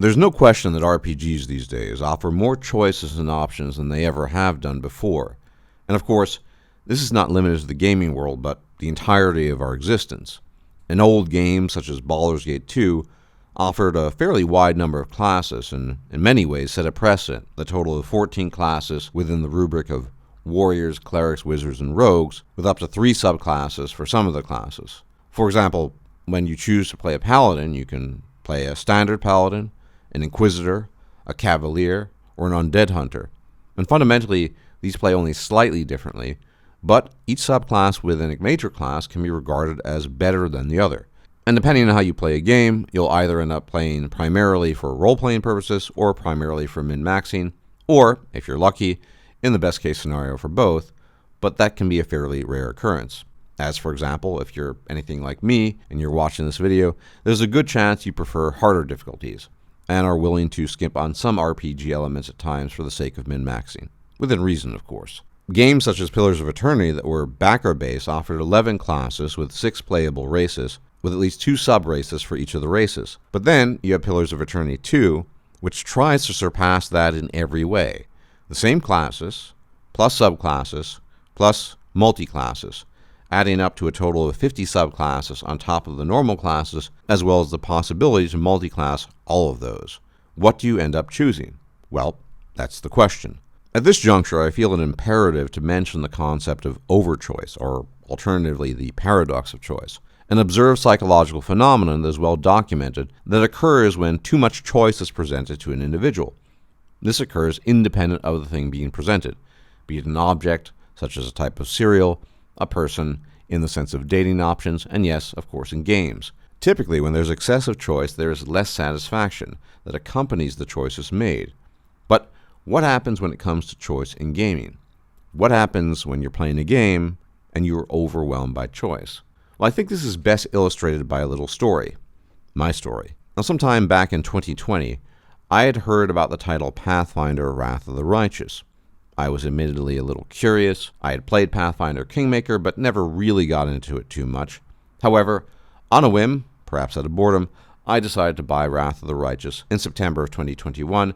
There's no question that RPGs these days offer more choices and options than they ever have done before. And of course, this is not limited to the gaming world, but the entirety of our existence. An old game such as Baldur's Gate 2 offered a fairly wide number of classes and in many ways set a precedent, the total of 14 classes within the rubric of warriors, clerics, wizards, and rogues, with up to 3 subclasses for some of the classes. For example, when you choose to play a paladin, you can play a standard paladin, an inquisitor, a cavalier, or an undead hunter. And fundamentally, these play only slightly differently, but each subclass within a major class can be regarded as better than the other. And depending on how you play a game, you'll either end up playing primarily for role-playing purposes or primarily for min-maxing, or, if you're lucky, in the best case scenario for both, but that can be a fairly rare occurrence. As for example, if you're anything like me and you're watching this video, there's a good chance you prefer harder difficulties and are willing to skimp on some RPG elements at times for the sake of min-maxing. Within reason, of course. Games such as Pillars of Eternity that were backer-based offered 11 classes with 6 playable races, with at least 2 sub-races for each of the races. But then you have Pillars of Eternity 2, which tries to surpass that in every way. The same classes, plus subclasses, plus multi-classes, adding up to a total of 50 subclasses on top of the normal classes, as well as the possibility to multi-class all of those. What do you end up choosing? Well, that's the question. At this juncture, I feel an imperative to mention the concept of overchoice, or alternatively the paradox of choice, an observed psychological phenomenon that is well documented that occurs when too much choice is presented to an individual. This occurs independent of the thing being presented, be it an object, such as a type of cereal, a person, in the sense of dating options, and yes, of course, in games. Typically, when there's excessive choice, there is less satisfaction that accompanies the choices made. But what happens when it comes to choice in gaming? What happens when you're playing a game and you're overwhelmed by choice? Well, I think this is best illustrated by a little story. My story. Now, sometime back in 2020, I had heard about the title Pathfinder: Wrath of the Righteous. I was admittedly a little curious. I had played Pathfinder Kingmaker, but never really got into it too much. However, on a whim, perhaps out of boredom, I decided to buy Wrath of the Righteous in September of 2021,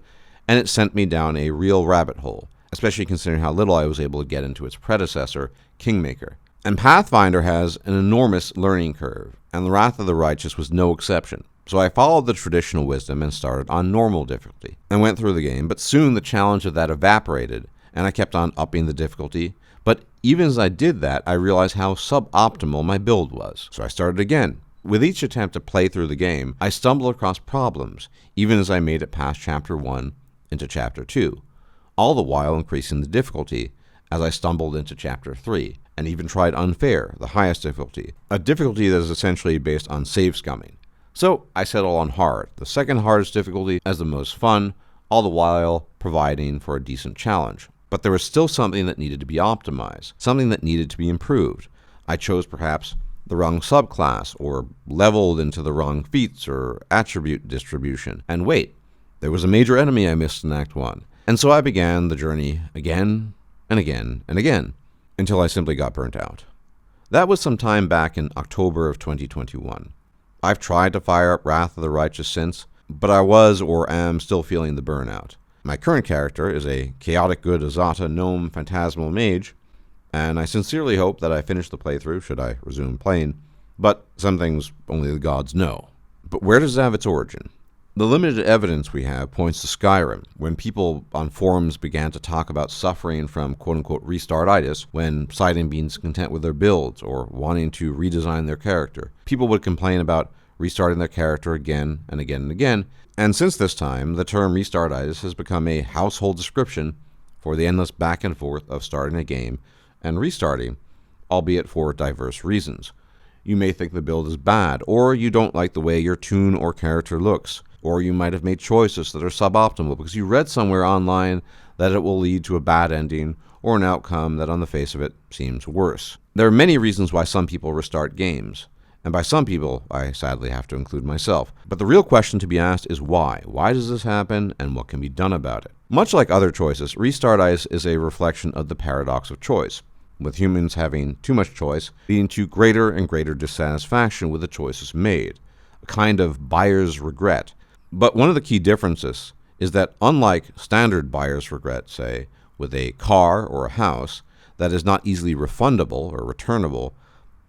and it sent me down a real rabbit hole, especially considering how little I was able to get into its predecessor, Kingmaker. And Pathfinder has an enormous learning curve, and the Wrath of the Righteous was no exception. So I followed the traditional wisdom and started on normal difficulty, and went through the game, but soon the challenge of that evaporated, and I kept on upping the difficulty. But even as I did that, I realized how suboptimal my build was. So I started again. With each attempt to play through the game, I stumbled across problems, even as I made it past Chapter 1 into Chapter 2, all the while increasing the difficulty as I stumbled into Chapter 3, and even tried Unfair, the highest difficulty, a difficulty that is essentially based on save scumming. So I settled on Hard, the second hardest difficulty, as the most fun, all the while providing for a decent challenge. But there was still something that needed to be optimized, something that needed to be improved. I chose perhaps the wrong subclass, or leveled into the wrong feats or attribute distribution. And wait, there was a major enemy I missed in Act 1. And so I began the journey again and again and again, until I simply got burnt out. That was some time back in October of 2021. I've tried to fire up Wrath of the Righteous since, but I was or am still feeling the burnout. My current character is a chaotic good Azata gnome phantasmal mage, and I sincerely hope that I finish the playthrough should I resume playing, but some things only the gods know. But where does it have its origin? The limited evidence we have points to Skyrim, when people on forums began to talk about suffering from quote-unquote restartitis when citing being content with their builds or wanting to redesign their character. People would complain about restarting their character again and again and again, and since this time, the term restartitis has become a household description for the endless back and forth of starting a game and restarting, albeit for diverse reasons. You may think the build is bad, or you don't like the way your toon or character looks, or you might have made choices that are suboptimal because you read somewhere online that it will lead to a bad ending or an outcome that on the face of it seems worse. There are many reasons why some people restart games. And by some people, I sadly have to include myself. But the real question to be asked is why? Why does this happen, and what can be done about it? Much like other choices, restartitis is a reflection of the paradox of choice, with humans having too much choice leading to greater and greater dissatisfaction with the choices made, a kind of buyer's regret. But one of the key differences is that unlike standard buyer's regret, say, with a car or a house that is not easily refundable or returnable,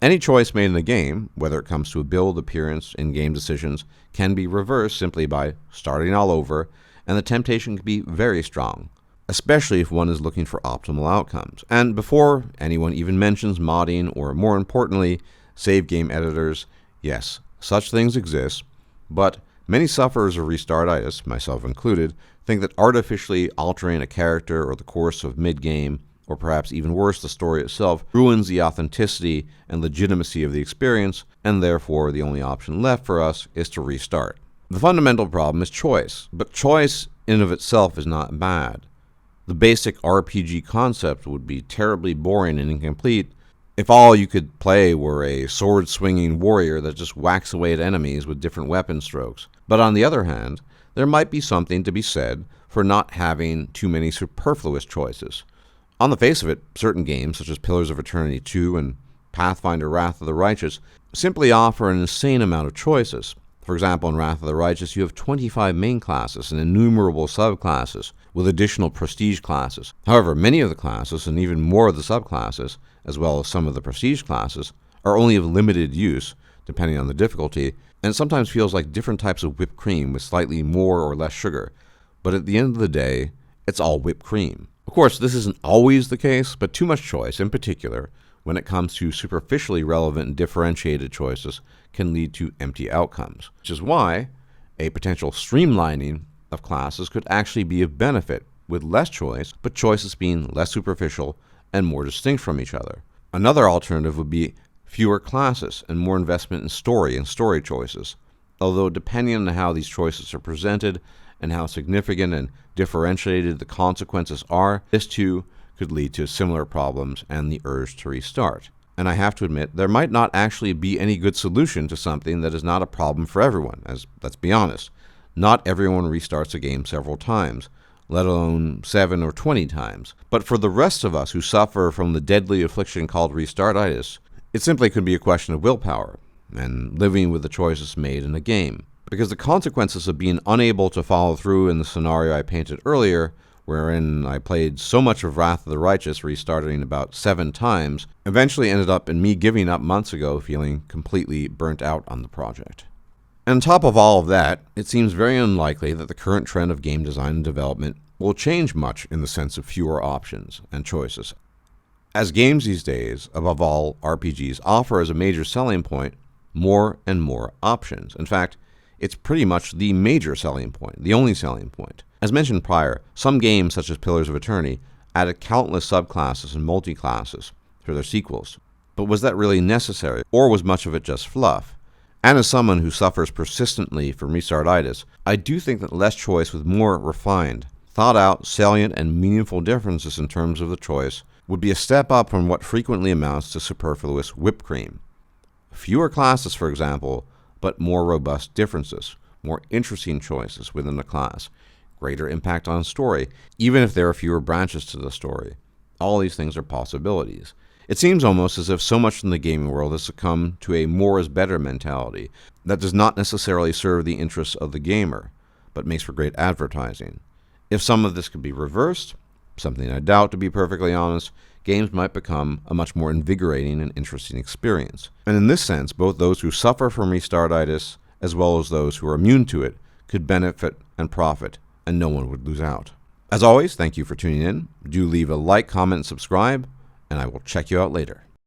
any choice made in a game, whether it comes to a build, appearance, in-game decisions, can be reversed simply by starting all over, and the temptation can be very strong, especially if one is looking for optimal outcomes. And before anyone even mentions modding or, more importantly, save game editors, yes, such things exist, but many sufferers of restartitis, myself included, think that artificially altering a character or the course of mid-game, or perhaps even worse, the story itself, ruins the authenticity and legitimacy of the experience, and therefore the only option left for us is to restart. The fundamental problem is choice, but choice in and of itself is not bad. The basic RPG concept would be terribly boring and incomplete if all you could play were a sword-swinging warrior that just whacks away at enemies with different weapon strokes. But on the other hand, there might be something to be said for not having too many superfluous choices. On the face of it, certain games, such as Pillars of Eternity 2 and Pathfinder Wrath of the Righteous, simply offer an insane amount of choices. For example, in Wrath of the Righteous, you have 25 main classes and innumerable subclasses, with additional prestige classes. However, many of the classes, and even more of the subclasses, as well as some of the prestige classes, are only of limited use, depending on the difficulty, and it sometimes feels like different types of whipped cream with slightly more or less sugar. But at the end of the day, it's all whipped cream. Of course, this isn't always the case, but too much choice, in particular, when it comes to superficially relevant and differentiated choices, can lead to empty outcomes, which is why a potential streamlining of classes could actually be of benefit, with less choice, but choices being less superficial and more distinct from each other. Another alternative would be fewer classes and more investment in story and story choices, although depending on how these choices are presented and how significant and differentiated the consequences are, this too could lead to similar problems and the urge to restart. And I have to admit, there might not actually be any good solution to something that is not a problem for everyone, as let's be honest, not everyone restarts a game several times, let alone 7 or 20 times. But for the rest of us who suffer from the deadly affliction called restartitis, it simply could be a question of willpower and living with the choices made in a game. Because the consequences of being unable to follow through in the scenario I painted earlier, wherein I played so much of Wrath of the Righteous, restarting about 7 times, eventually ended up in me giving up months ago, feeling completely burnt out on the project. And on top of all of that, it seems very unlikely that the current trend of game design and development will change much in the sense of fewer options and choices. As games these days, above all RPGs, offer as a major selling point more and more options. In fact, it's pretty much the major selling point, the only selling point. As mentioned prior, some games such as Pillars of Eternity added countless subclasses and multi-classes for their sequels. But was that really necessary, or was much of it just fluff? And as someone who suffers persistently from restartitis, I do think that less choice with more refined, thought out, salient, and meaningful differences in terms of the choice would be a step up from what frequently amounts to superfluous whipped cream. Fewer classes, for example, but more robust differences, more interesting choices within the class, greater impact on story, even if there are fewer branches to the story. All these things are possibilities. It seems almost as if so much in the gaming world has succumbed to a more is better mentality that does not necessarily serve the interests of the gamer, but makes for great advertising. If some of this could be reversed, something I doubt to be perfectly honest, games might become a much more invigorating and interesting experience. And in this sense, both those who suffer from restartitis as well as those who are immune to it could benefit and profit, and no one would lose out. As always, thank you for tuning in. Do leave a like, comment, and subscribe, and I will check you out later.